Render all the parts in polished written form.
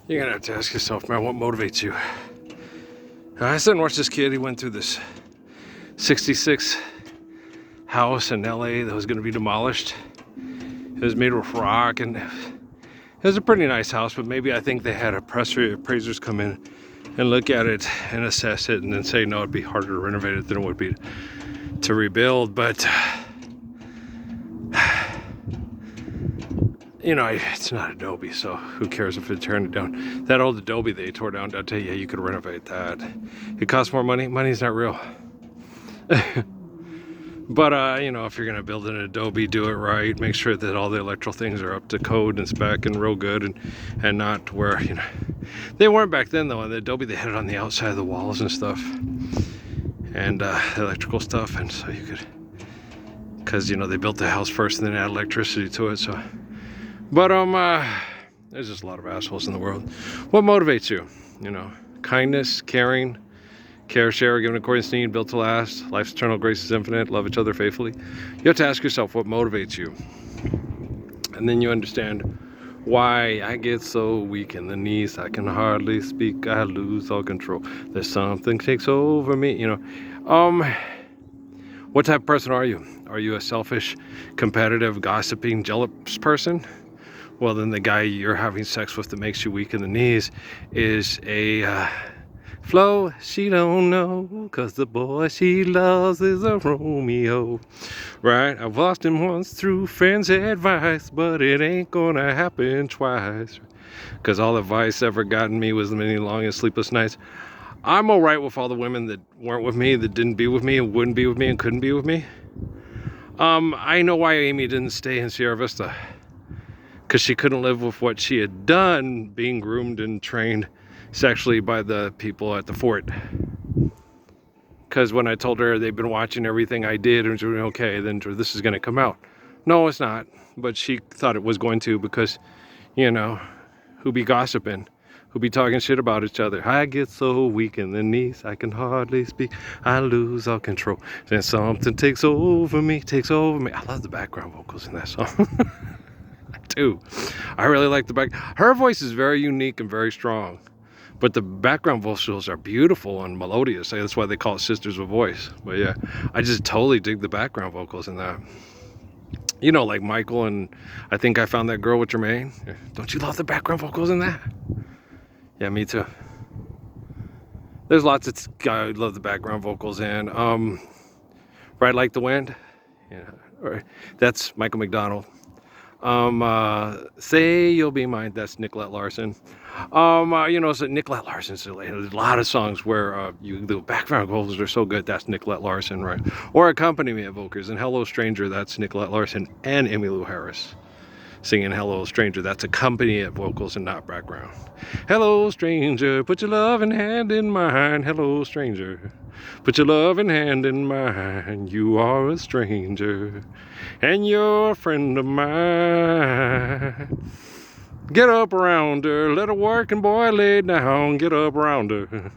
You're gonna have to ask yourself, man, what motivates you? I sat and watched this kid. He went through this 66 house in LA that was gonna be demolished. It was made with rock, and it was a pretty nice house, but maybe I think they had appraisers come in and look at it and assess it and then say, no, it'd be harder to renovate it than it would be to rebuild. But you know, it's not Adobe, so who cares if it turned it down? That old Adobe they tore down, I'll tell you, yeah, you could renovate that. It costs more money. Money's not real. But you know, if you're gonna build an Adobe, do it right. Make sure that all the electrical things are up to code and spec and real good, and not where, you know, they weren't back then though. In the Adobe, they had it on the outside of the walls and stuff, and electrical stuff, and so you could, because you know they built the house first and then add electricity to it. So, but there's just a lot of assholes in the world. What motivates you? You know, kindness, caring. Care, share, given according to need, built to last. Life's eternal, grace is infinite. Love each other faithfully. You have to ask yourself what motivates you. And then you understand why I get so weak in the knees. I can hardly speak. I lose all control. There's something takes over me. You know, what type of person are you? Are you a selfish, competitive, gossiping, jealous person? Well, then the guy you're having sex with that makes you weak in the knees is a Flo, she don't know, 'cause the boy she loves is a Romeo, right? I've lost him once through friends' advice, but it ain't gonna happen twice, 'cause all advice ever gotten me was the many long and sleepless nights. I'm all right with all the women that weren't with me, that didn't be with me, and wouldn't be with me, and couldn't be with me. I know why Amy didn't stay in Sierra Vista, 'cause she couldn't live with what she had done, being groomed and trained sexually by the people at the fort. Because when I told her they'd been watching everything I did and doing okay, then this is going to come out. No, it's not. But she thought it was going to, because, you know, who be gossiping, who be talking shit about each other. I get so weak in the knees, I can hardly speak. I lose all control. Then something takes over me, takes over me. I love the background vocals in that song. I do. I really like the back. Her voice is very unique and very strong. But the background vocals are beautiful and melodious. That's why they call it Sisters with Voice. But yeah, I just totally dig the background vocals in that. You know, like Michael and I Think I Found That Girl with Jermaine. Don't you love the background vocals in that? Yeah, me too. There's lots of I love the background vocals in. Ride Like the Wind. Yeah, that's Michael McDonald. Say You'll Be Mine, that's Nicolette Larson. You know, so Nicolette Larson's a lot of songs where the background vocals are so good. That's Nicolette Larson, right? Or accompaniment vocals. And Hello Stranger, that's Nicolette Larson and Emmylou Harris singing Hello Stranger. That's accompaniment vocals and not background. Hello Stranger, put your loving hand in mine. Hello Stranger, put your loving hand in mine. You are a stranger and you're a friend of mine. Get up around her, let a working boy lay down. Get up around her,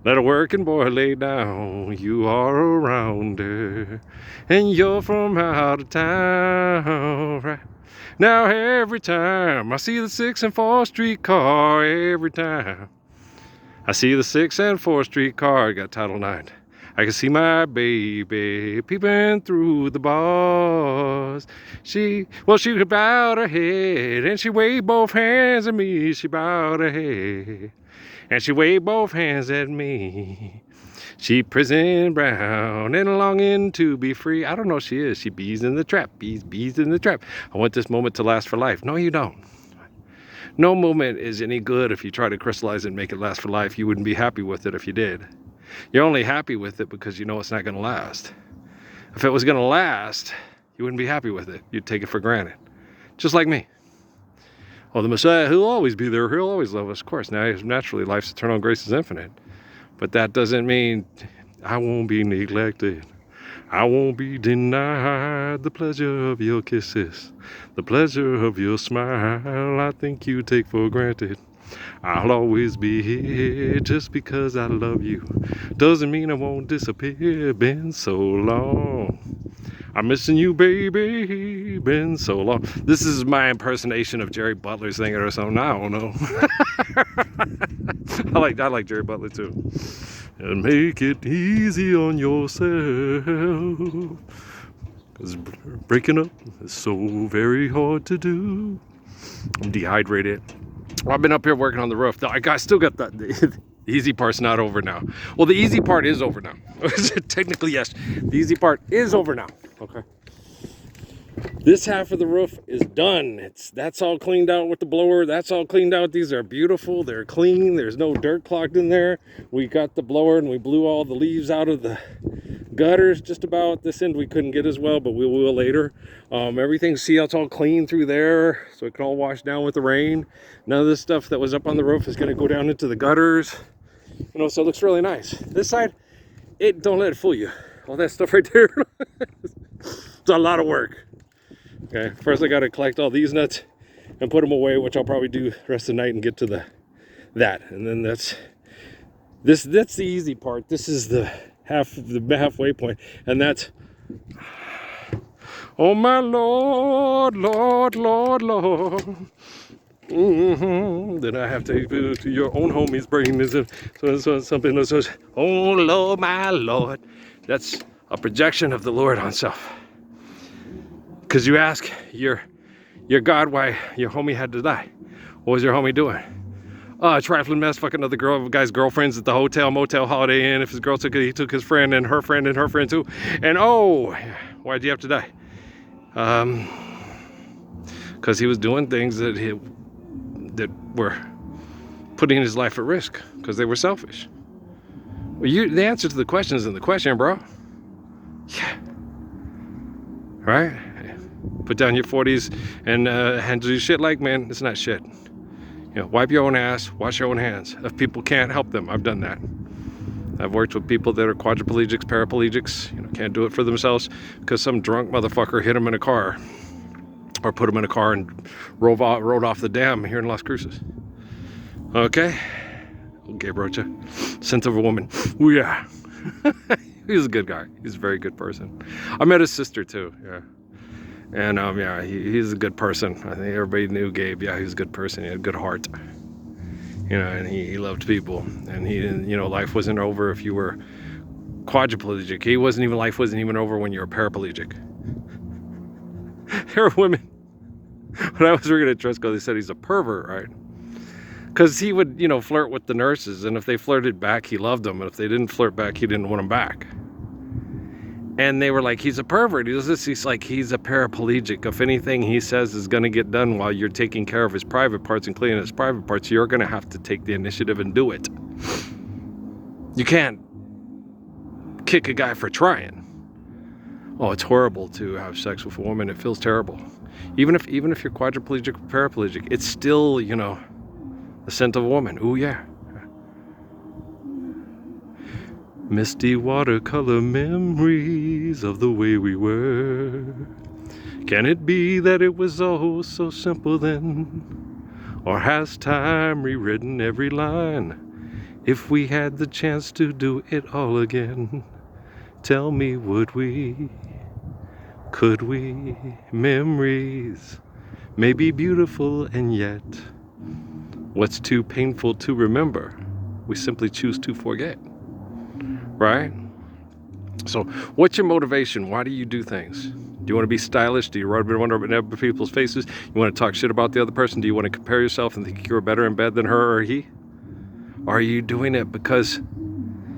let a working boy lay down. You are around her, and you're from out of town, right? Now every time I see the 6 and 4 street car, every time I see the 6 and 4 street car, got Title IX. I can see my baby peeping through the bars. She bowed her head and she waved both hands at me. She bowed her head and she waved both hands at me. She prison brown and longing to be free. I don't know, she is. She bees in the trap, bees in the trap. I want this moment to last for life. No, you don't. No moment is any good if you try to crystallize it and make it last for life. You wouldn't be happy with it if you did. You're only happy with it because you know it's not going to last. If it was going to last, you wouldn't be happy with it. You'd take it for granted. Just like me. Oh, the Messiah, he'll always be there. He'll always love us. Of course, naturally, life's eternal, grace is infinite. But that doesn't mean I won't be neglected. I won't be denied the pleasure of your kisses, the pleasure of your smile. I think you take for granted. I'll always be here just because I love you. Doesn't mean I won't disappear. Been so long. I'm missing you, baby. Been so long. This is my impersonation of Jerry Butler singing or something. I don't know. I like Jerry Butler too. And make it easy on yourself. 'Cause breaking up is so very hard to do. I'm dehydrated. Well, I've been up here working on the roof. I still got the easy part's not over now. Well, the easy part is over now. Technically, yes. The easy part is over now. Okay. This half of the roof is done. That's all cleaned out with the blower. That's all cleaned out. These are beautiful. They're clean. There's no dirt clogged in there. We got the blower and we blew all the leaves out of the gutters just about. This end we couldn't get as well, but we will later. Everything, see how it's all clean through there, so it can all wash down with the rain. None of this stuff that was up on the roof is going to go down into the gutters. You know, so it looks really nice. This side, don't let it fool you. All that stuff right there, it's a lot of work. Okay, first I got to collect all these nuts and put them away, which I'll probably do the rest of the night and get to that. And then that's the easy part. This is the halfway point, and that's, oh my Lord, Lord, Lord, Lord. Then I have to your own homies bring this something that says, oh Lord, my Lord. That's a projection of the Lord on self. Because you ask your God why your homie had to die. What was your homie doing? A trifling mess, fucking other guy's girlfriends at the hotel, motel, Holiday Inn. If his girl took it, he took his friend and her friend too. And oh, why'd you have to die? Because he was doing things that were putting his life at risk because they were selfish. Well, the answer to the question is in the question, bro. Yeah. Right? Put down your 40s and handle your shit like, man, it's not shit. You know, wipe your own ass, wash your own hands. If people can't help them, I've done that. I've worked with people that are quadriplegics, paraplegics, you know, can't do it for themselves because some drunk motherfucker hit them in a car or put them in a car and rode off the dam here in Las Cruces. Okay? Okay, brocha. Sense of a woman. Ooh, yeah. He's a good guy. He's a very good person. I met his sister too, yeah. And yeah, he's a good person. I think everybody knew Gabe. Yeah, he's a good person. He had a good heart. You know, and he loved people. And he didn't, you know, life wasn't over if you were quadriplegic. Life wasn't even over when you were paraplegic. There were women, when I was working at Tresco, they said he's a pervert, right? Because he would, you know, flirt with the nurses, and if they flirted back, he loved them, and if they didn't flirt back, he didn't want them back. And they were like, he's a pervert. He's like, he's a paraplegic. If anything he says is going to get done while you're taking care of his private parts and cleaning his private parts, you're going to have to take the initiative and do it. You can't kick a guy for trying. Oh, it's horrible to have sex with a woman. It feels terrible. Even if you're quadriplegic or paraplegic, it's still, you know, the scent of a woman. Ooh, yeah. Misty watercolor memories of the way we were. Can it be that it was all so simple then? Or has time rewritten every line? If we had the chance to do it all again, tell me, would we? Could we? Memories may be beautiful, and yet what's too painful to remember, we simply choose to forget. Right? So what's your motivation? Why do you do things? Do you want to be stylish? Do you want to rub in other people's faces? You want to talk shit about the other person? Do you want to compare yourself and think you're better in bed than her or he? Or are you doing it because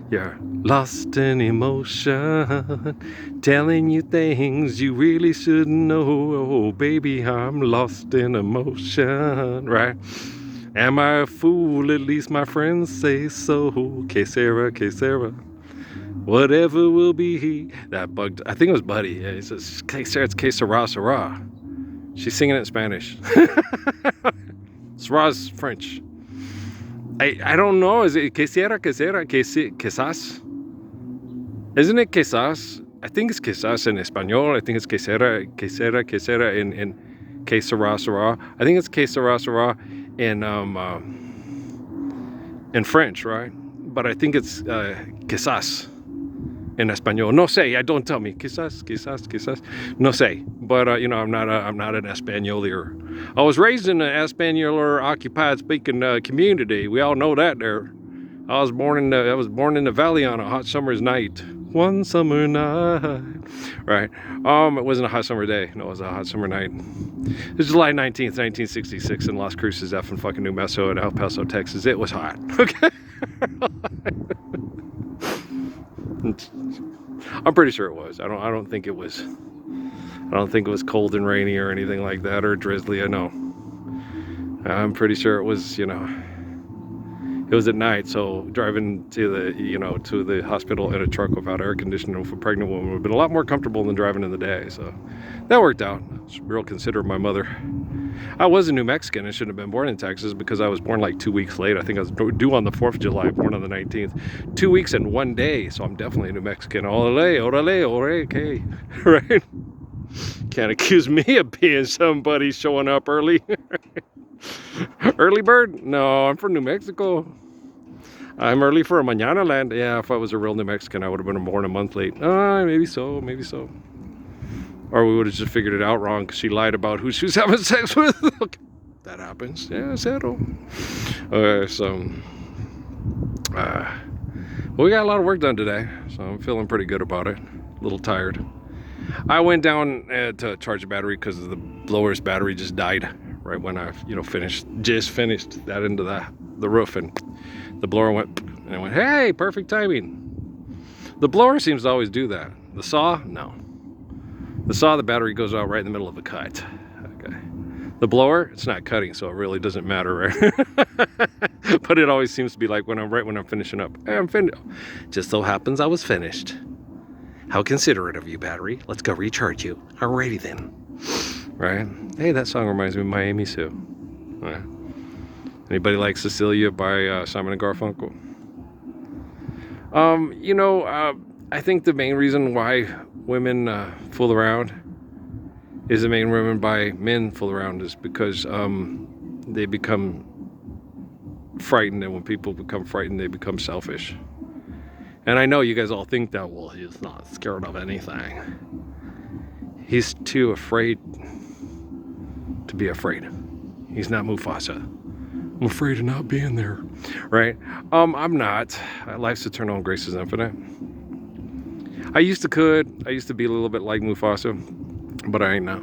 you're lost in emotion, telling you things you really shouldn't know? Oh, baby, I'm lost in emotion, right? Am I a fool? At least my friends say so. Que sera, que sera. Whatever will be he. That bugged. I think it was Buddy. Yeah, he says, que sera, it's que sera, sera. She's singing it in Spanish. Sera's French. I don't know. Is it que sera, quizás? Isn't it quizás? I think it's quizás in Espanol. I think it's que sera in que sera, sera. I think it's que sera, sera in French, right? But I think it's quizás. in español. No sé. Don't tell me. Quizás. No sé. But you know, I'm not an Españolier. I was raised in an Españoler occupied speaking community. We all know that there. I was born in the valley on a hot summer's night. One summer night. Right. It wasn't a hot summer day. No, it was a hot summer night. It was July 19th, 1966 in Las Cruces, F in fucking New Mexico and El Paso, Texas. It was hot. Okay. I'm pretty sure it was. I don't think it was. I don't think it was cold and rainy or anything like that, or drizzly. I know. I'm pretty sure it was, you know, it was at night. So driving to the hospital in a truck without air conditioning for a pregnant woman would have been a lot more comfortable than driving in the day. So that worked out. I was real considerate of my mother. I was a New Mexican. I shouldn't have been born in Texas because I was born like 2 weeks late. I think I was due on the 4th of July, born on the 19th. 2 weeks and 1 day. So I'm definitely a New Mexican. Orale, okay. Right? Can't accuse me of being somebody showing up early. Early bird? No, I'm from New Mexico. I'm early for a mañana land. Yeah, if I was a real New Mexican, I would have been born a month late. Maybe so. Or we would have just figured it out wrong because she lied about who she was having sex with. That happens. Yeah, settle. Okay, so we got a lot of work done today, so I'm feeling pretty good about it. A little tired. I went down to charge the battery because the blower's battery just died right when I, finished that into the roof, and the blower went, and I went, hey, perfect timing. The blower seems to always do that. The saw, no. The saw, the battery goes out right in the middle of a cut. Okay. The blower, it's not cutting, so it really doesn't matter, right? But it always seems to be like when I'm finishing up. Hey, I'm finished. Just so happens I was finished. How considerate of you, battery. Let's go recharge you. Alrighty then. Right? Hey, that song reminds me of Miami Sue. Right. Anybody like Cecilia by Simon & Garfunkel? I think the main reason why women fool around is the main reason why men fool around is because they become frightened, and when people become frightened, they become selfish. And I know you guys all think that, well, he's not scared of anything. He's too afraid to be afraid. He's not Mufasa. I'm afraid of not being there, right? I'm not. Life's eternal and grace is infinite. I used to be a little bit like Mufasa, but I ain't now.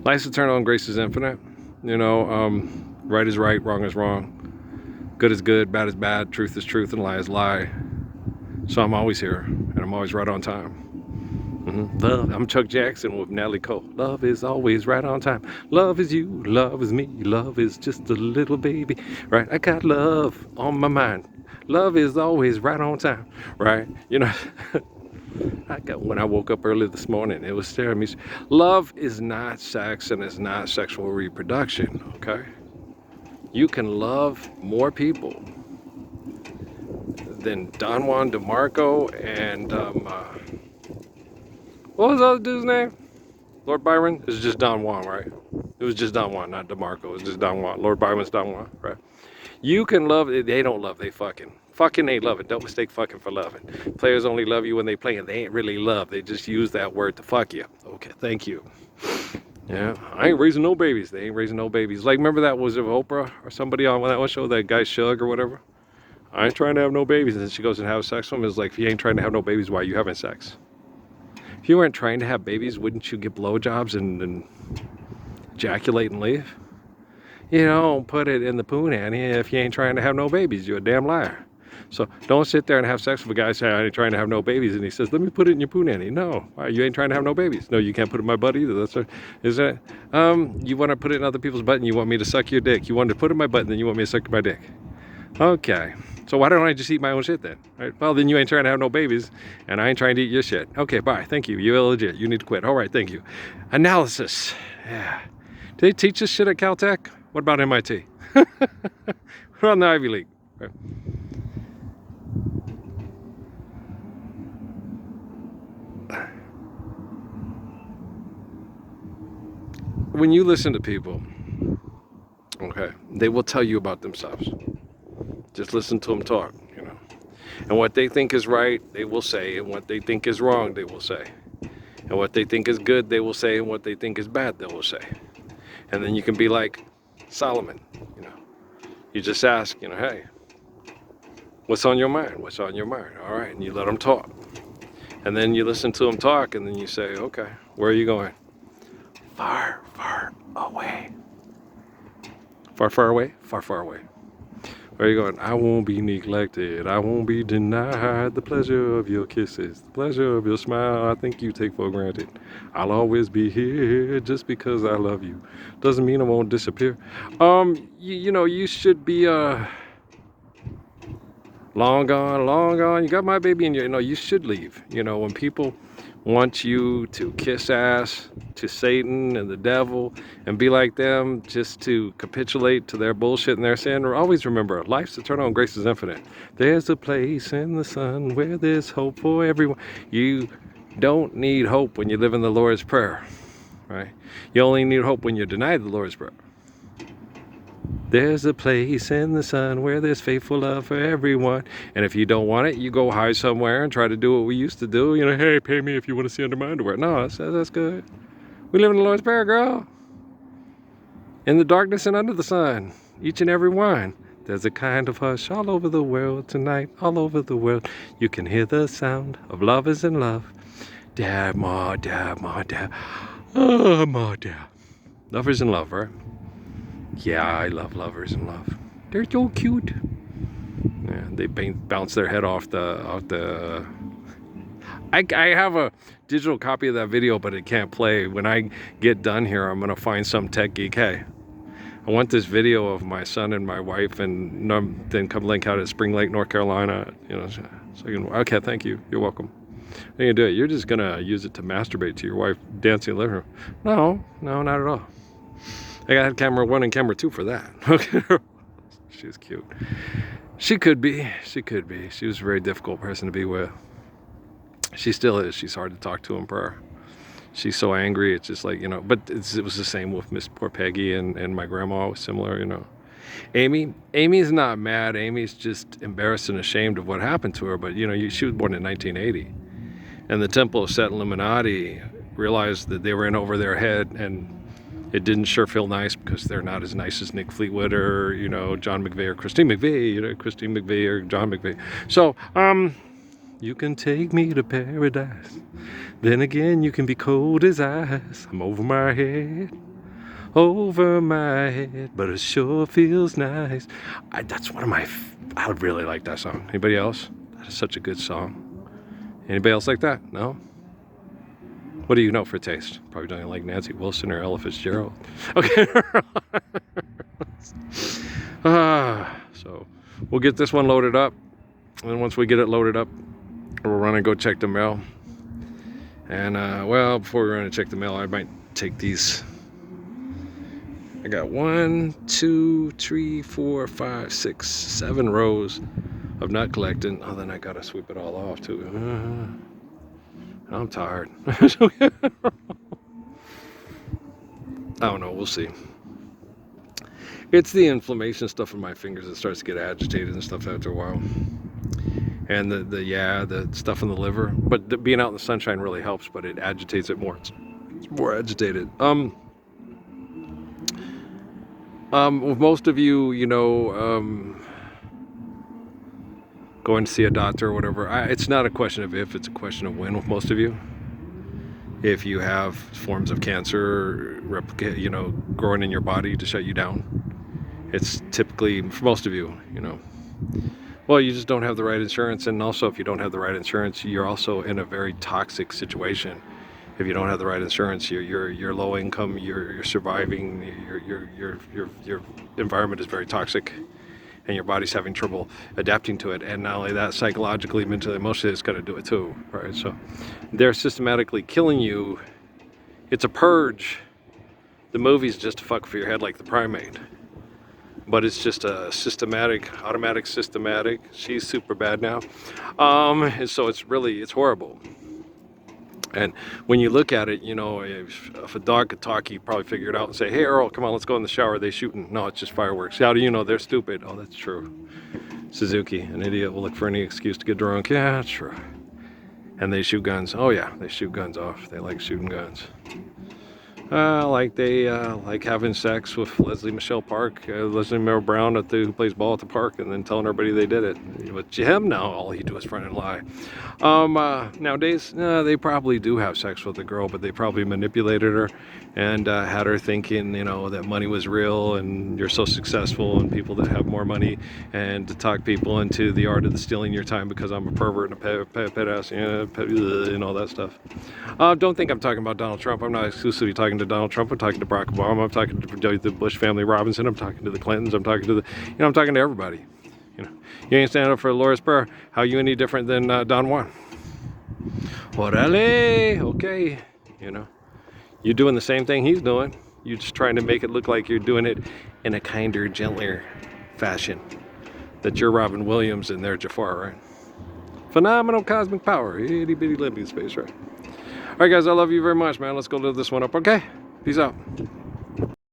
Life's eternal and grace is infinite. Right is right, wrong is wrong. Good is good, bad is bad, truth is truth, and lie is lie. So I'm always here, and I'm always right on time. Love, I'm Chuck Jackson with Natalie Cole. Love is always right on time. Love is you, love is me, love is just a little baby. Right? I got love on my mind. Love is always right on time. Right? When I woke up early this morning, it was staring me. Love is not sex, and it's not sexual reproduction. Okay? You can love more people than Don Juan DeMarco and what was the other dude's name? Lord Byron? It was just Don Juan, right? It was just Don Juan, not DeMarco. It was just Don Juan. Lord Byron's Don Juan, right? You can love, they don't love, they fucking. Fucking ain't loving. Don't mistake fucking for loving. Players only love you when they play, and they ain't really love. They just use that word to fuck you. Okay, thank you. Yeah, I ain't raising no babies. They ain't raising no babies. Like, remember that was of Oprah or somebody on that one show, that guy Shug or whatever? I ain't trying to have no babies. And then she goes and has sex with him. It's like, if you ain't trying to have no babies, why are you having sex? If you weren't trying to have babies, wouldn't you get blowjobs and ejaculate and leave? You don't put it in the punani if you ain't trying to have no babies. You're a damn liar. So don't sit there and have sex with a guy saying, I ain't trying to have no babies. And he says, let me put it in your punani. No, you ain't trying to have no babies. No, you can't put it in my butt either. That's is that, you want to put it in other people's butt and you want me to suck your dick. You want to put it in my butt and then you want me to suck my dick. Okay. So why don't I just eat my own shit then? Right? Well, then you ain't trying to have no babies, and I ain't trying to eat your shit. Okay, bye. Thank you. You're illegit. You need to quit. All right, thank you. Analysis. Yeah. Did they teach this shit at Caltech? What about MIT? What about the Ivy League? Right. When you listen to people, okay, they will tell you about themselves. Just listen to them talk, And what they think is right, they will say. And what they think is wrong, they will say. And what they think is good, they will say. And what they think is bad, they will say. And then you can be like Solomon, you know. You just ask, you know, hey, what's on your mind? What's on your mind? All right, and you let them talk. And then you listen to them talk, and then you say, okay, where are you going? Far, far away. Far, far away? Far, far away. Where are you going? I won't be neglected. I won't be denied the pleasure of your kisses, the pleasure of your smile. I think you take for granted. I'll always be here just because I love you. Doesn't mean I won't disappear. You know, you should be long gone, long gone. You got my baby in you. You know, you should leave. You know, when people want you to kiss ass to Satan and the devil and be like them, just to capitulate to their bullshit and their sin, always remember, life's eternal and grace is infinite. There's a place in the sun where there's hope for everyone. You don't need hope when you live in the Lord's Prayer, right? You only need hope when you're denied the Lord's Prayer. There's a place in the sun where there's faithful love for everyone. And if you don't want it, you go hide somewhere and try to do what we used to do. You know, hey, pay me if you want to see under my underwear. No, that's good. We live in the Lord's Prayer, girl. In the darkness and under the sun, each and every one. There's a kind of hush all over the world tonight, all over the world. You can hear the sound of lovers in love. Dad, ma, dad, ma, dad. Oh, ma, dad. Lovers in love, right? Yeah, I love lovers in love. They're so cute. Yeah, they bounce their head off the. I have a digital copy of that video, but it can't play. When I get done here, I'm gonna find some tech geek. Hey, I want this video of my son and my wife, and then come link out at Spring Lake, North Carolina. You know, so you can. Okay, thank you. You're welcome. How you do it? You're just gonna use it to masturbate to your wife dancing in the living room? No, not at all. I got camera 1 and camera 2 for that. Okay, she was cute. She could be. She was a very difficult person to be with. She still is. She's hard to talk to in prayer. She's so angry. It's just like, you know. But it was the same with Miss poor Peggy and my grandma was similar, you know. Amy's not mad. Amy's just embarrassed and ashamed of what happened to her. But you know, she was born in 1980, and the Temple of Set Illuminati realized that they were in over their head, and it didn't sure feel nice because they're not as nice as Nick Fleetwood or, you know, John McVeigh or Christine McVie, you know, Christine McVie or John McVeigh. So, you can take me to paradise. Then again, you can be cold as ice. I'm over my head, but it sure feels nice. That's one of my, I really like that song. Anybody else? That is such a good song. Anybody else like that? No? What do you know for taste? Probably don't like Nancy Wilson or Ella Fitzgerald. Okay. So we'll get this one loaded up. And once we get it loaded up, we'll run and go check the mail. And, well, before we run and check the mail, I might take these. I got 1, 2, 3, 4, 5, 6, 7 rows of nut collecting. Oh, then I got to sweep it all off, too. I'm tired. I don't know, we'll see. It's the inflammation stuff in my fingers that starts to get agitated and stuff after a while. And the stuff in the liver. But being out in the sunshine really helps, but it agitates it more. It's more agitated. With most of you, you know, going to see a doctor or whatever, it's not a question of if, it's a question of when with most of you. If you have forms of cancer, you know, growing in your body to shut you down, it's typically, for most of you, you know, well, you just don't have the right insurance. And also, if you don't have the right insurance, you're also in a very toxic situation. If you don't have the right insurance, you're low income, you're surviving, your environment is very toxic, and your body's having trouble adapting to it. And not only that, psychologically, mentally, emotionally, it's going to do it too, right? So they're systematically killing you. It's a purge. The movie's just a fuck for your head like the primate. But it's just a automatic systematic. She's super bad now. And so it's horrible. And when you look at it, you know, if a dog could talk, you probably figure it out and say, hey, Earl, come on, let's go in the shower. Are they shooting? No, it's just fireworks. How do you know? They're stupid. Oh, that's true. Suzuki, an idiot will look for any excuse to get drunk. Yeah, true. And they shoot guns. Oh yeah, they shoot guns off. They like shooting guns. Like they like having sex with Leslie Michelle Park, Leslie Merrill Brown who plays ball at the park, and then telling everybody they did it. With him now, all he do is front and lie. Nowadays, they probably do have sex with the girl, but they probably manipulated her and had her thinking, you know, that money was real and you're so successful and people that have more money, and to talk people into the art of stealing your time because I'm a pervert and a pet ass, and all that stuff. Don't think I'm talking about Donald Trump. I'm not exclusively talking to Donald Trump. I'm talking to Barack Obama. I'm talking to the Bush family Robinson. I'm talking to the Clintons. I'm talking to the, I'm talking to everybody. You know, you ain't standing up for Laura's prayer. How you any different than Don Juan? Orale, okay. You know, you're doing the same thing he's doing. You're just trying to make it look like you're doing it in a kinder, gentler fashion. That you're Robin Williams and they're Jafar, right? Phenomenal cosmic power. Itty bitty limpy space, right? All right, guys, I love you very much, man. Let's go live this one up, okay? Peace out.